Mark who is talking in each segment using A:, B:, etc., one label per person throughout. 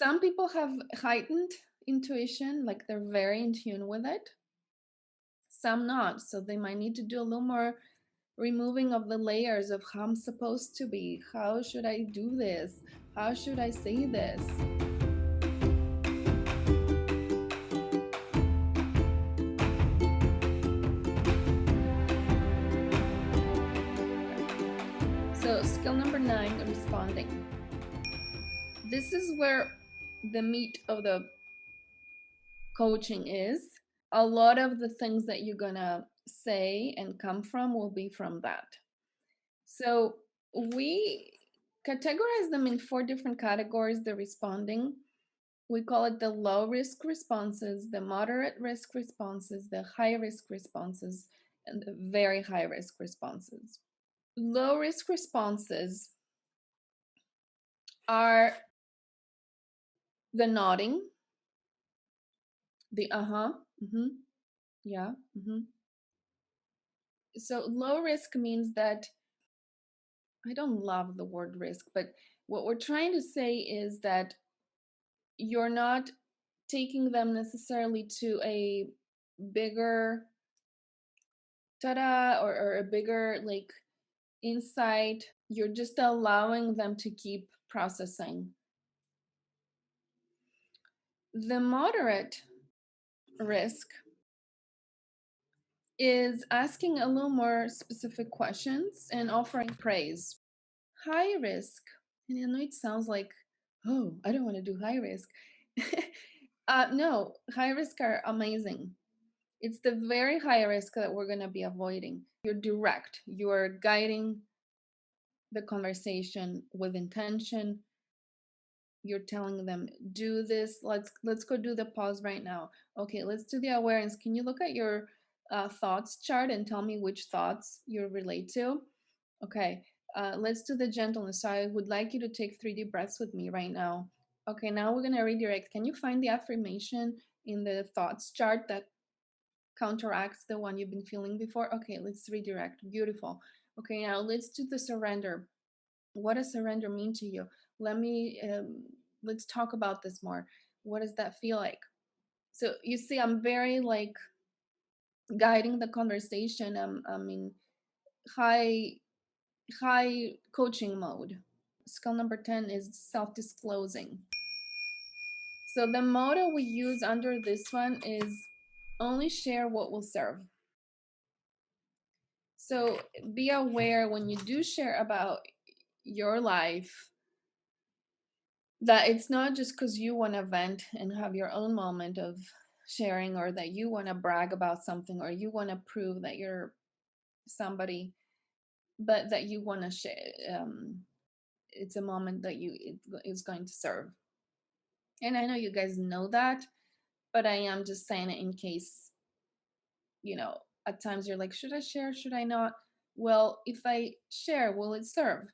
A: Some people have heightened intuition, like they're very in tune with it. Some not. So they might need to do a little more removing of the layers of how I'm supposed to be. How should I do this? How should I say this? So, skill number 9, responding. This is where the meat of the coaching is. A lot of the things that you're gonna say and come from will be from that. So, we categorize them in 4 different categories. The responding, we call it the low risk responses, the moderate risk responses, the high risk responses, and the very high risk responses. Low risk responses are the nodding, the mm-hmm, yeah, mm-hmm. So low risk means that I don't love the word risk, but what we're trying to say is that you're not taking them necessarily to a bigger ta-da or a bigger like insight. You're just allowing them to keep processing. The moderate risk is asking a little more specific questions and offering praise. High risk, and I know it sounds like, oh, I don't want to do high risk. No, high risk are amazing. It's the very high risk that we're going to be avoiding. You're direct, you're guiding the conversation with intention. You're telling them, do this, let's go do the pause right now. Okay, let's do the awareness. Can you look at your thoughts chart and tell me which thoughts you relate to? Okay, let's do the gentleness. So I would like you to take 3 deep breaths with me right now. Okay, now we're going to redirect. Can you find the affirmation in the thoughts chart that counteracts the one you've been feeling before? Okay, let's redirect. Beautiful. Okay, now let's do the surrender. What does surrender mean to you? Let's talk about this more. What does that feel like? So you see, I'm very like guiding the conversation. I'm in high high coaching mode. Skill number 10 is self-disclosing. So the motto we use under this one is only share what will serve. So be aware when you do share about your life that it's not just because you want to vent and have your own moment of sharing, or that you want to brag about something, or you want to prove that you're somebody, but that you want to share. It's a moment that it's going to serve. And I know you guys know that, but I am just saying it in case, you know, at times you're like, should I share? Should I not? Well, if I share, will it serve?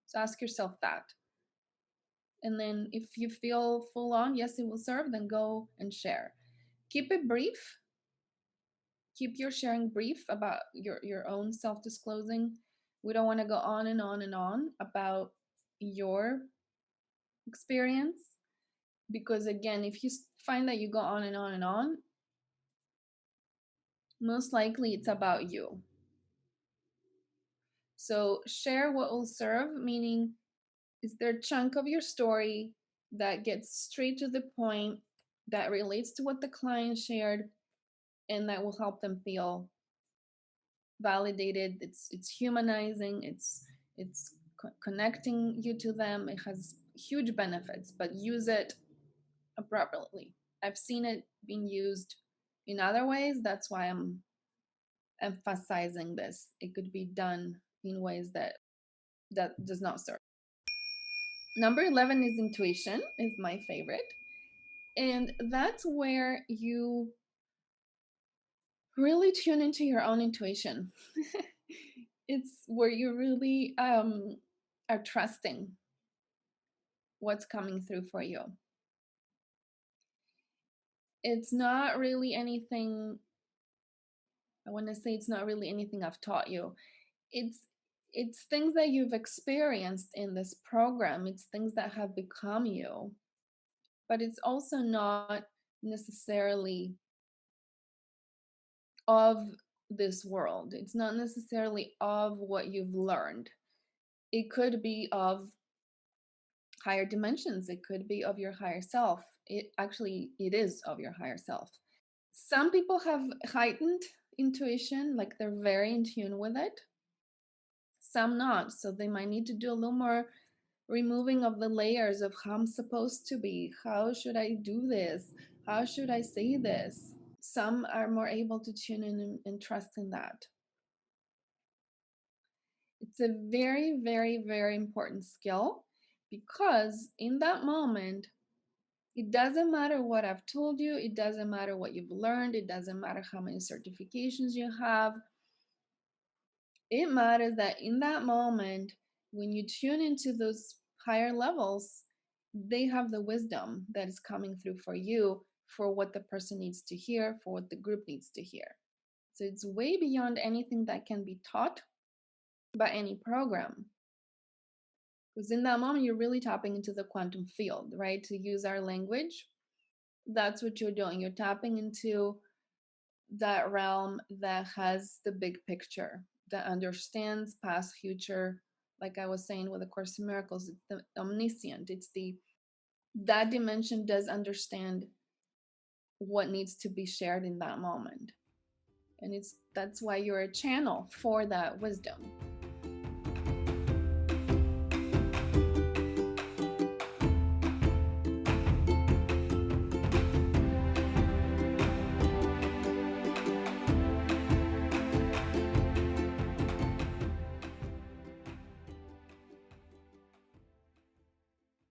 A: So ask yourself that. And then if you feel full on, yes, it will serve, then go and share. Keep it brief. Keep your sharing brief about your own self-disclosing. We don't want to go on and on and on about your experience, because again, if you find that you go on and on and on, most likely it's about you. So share what will serve, meaning is there a chunk of your story that gets straight to the point, that relates to what the client shared, and that will help them feel validated. It's humanizing, it's connecting you to them. It has huge benefits, but use it appropriately. I've seen it being used in other ways. That's why I'm emphasizing this. It could be done in ways that does not serve. Number 11 is intuition, is my favorite. And that's where you really tune into your own intuition. It's where you really are trusting what's coming through for you. It's not really anything, I want to say it's not really anything I've taught you. It's things that you've experienced in this program. It's things that have become you. but it's also not necessarily of this world. It's not necessarily of what you've learned. It could be of higher dimensions, it could be of your higher self. It is of your higher self. Some people have heightened intuition, like they're very in tune with it, some not. So they might need to do a little more removing of the layers of how I'm supposed to be, how should I do this, how should I say this. Some are more able to tune in and trust in that. It's a very, very, very important skill, because in that moment, it doesn't matter what I've told you, it doesn't matter what you've learned, it doesn't matter how many certifications you have. It matters that in that moment, when you tune into those higher levels, they have the wisdom that is coming through for you, for what the person needs to hear, for what the group needs to hear. So it's way beyond anything that can be taught by any program. Because in that moment, you're really tapping into the quantum field, right? To use our language, that's what you're doing. You're tapping into that realm that has the big picture, that understands past, future. Like I was saying with the Course in Miracles, it's the omniscient. It's the that dimension does understand what needs to be shared in that moment. And that's why you're a channel for that wisdom.